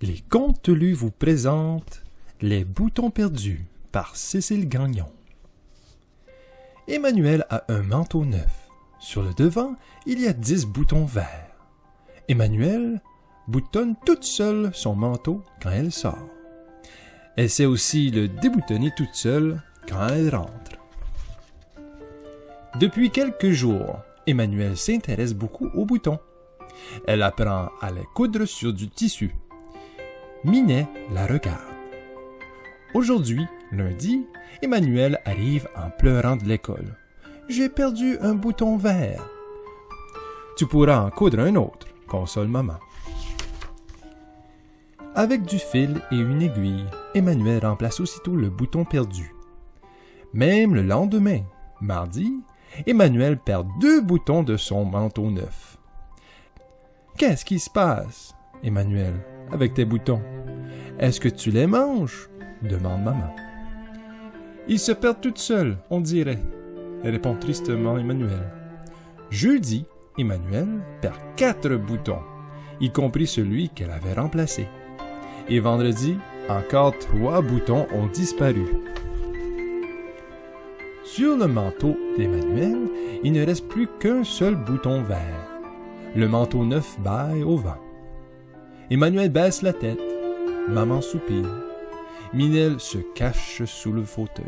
Les Contes lus vous présentent Les boutons perdus par Cécile Gagnon. Emmanuelle a un manteau neuf. Sur le devant, il y a 10 boutons verts. Emmanuelle boutonne toute seule son manteau quand elle sort. Elle sait aussi le déboutonner toute seule quand elle rentre. Depuis quelques jours, Emmanuelle s'intéresse beaucoup aux boutons. Elle apprend à les coudre sur du tissu. Minet la regarde. Aujourd'hui, lundi, Emmanuelle arrive en pleurant de l'école. « J'ai perdu un bouton vert. »« Tu pourras en coudre un autre, » console maman. Avec du fil et une aiguille, Emmanuelle remplace aussitôt le bouton perdu. Même le lendemain, mardi, Emmanuelle perd 2 boutons de son manteau neuf. « Qu'est-ce qui se passe, Emmanuelle, avec tes boutons? Est-ce que tu les manges? » demande maman. « Ils se perdent toutes seuls, on dirait, » répond tristement Emmanuelle. Jeudi, Emmanuelle perd 4 boutons, y compris celui qu'elle avait remplacé. Et vendredi, encore 3 boutons ont disparu. Sur le manteau d'Emmanuelle, il ne reste plus qu'un seul bouton vert. Le manteau neuf bâille au vent. Emmanuelle baisse la tête. Maman soupire. Minel se cache sous le fauteuil.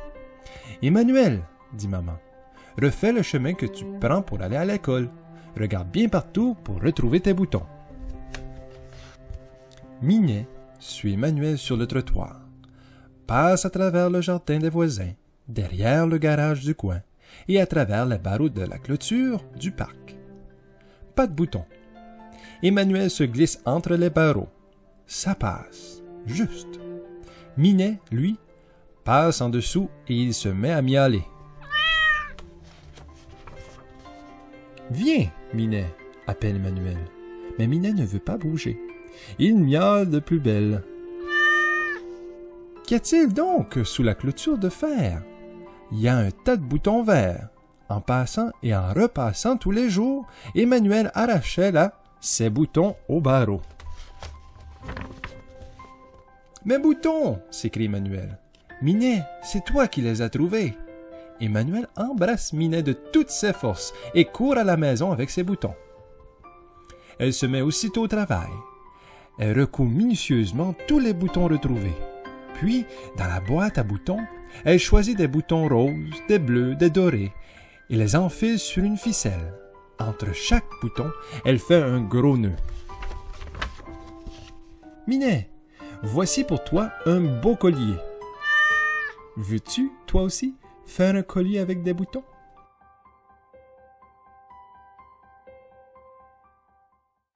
« Emmanuelle, » dit maman, « refais le chemin que tu prends pour aller à l'école. Regarde bien partout pour retrouver tes boutons. » Minet suit Emmanuelle sur le trottoir, passe à travers le jardin des voisins, derrière le garage du coin et à travers les barreaux de la clôture du parc. Pas de boutons. Emmanuelle se glisse entre les barreaux. Ça passe, juste. Minet, lui, passe en dessous et il se met à miauler. « Viens, Minet !» appelle Emmanuelle. Mais Minet ne veut pas bouger. Il miaule de plus belle. « Qu'y a-t-il donc sous la clôture de fer? Il y a un tas de boutons verts. » En passant et en repassant tous les jours, Emmanuelle arrachait là ses boutons au barreau. « Mes boutons !» s'écrie Emmanuelle. « Minet, c'est toi qui les as trouvés. » Emmanuelle embrasse Minet de toutes ses forces et court à la maison avec ses boutons. Elle se met aussitôt au travail. Elle recoue minutieusement tous les boutons retrouvés. Puis, dans la boîte à boutons, elle choisit des boutons roses, des bleus, des dorés, et les enfile sur une ficelle. Entre chaque bouton, elle fait un gros nœud. « Minet, voici pour toi un beau collier. Veux-tu, toi aussi, faire un collier avec des boutons? »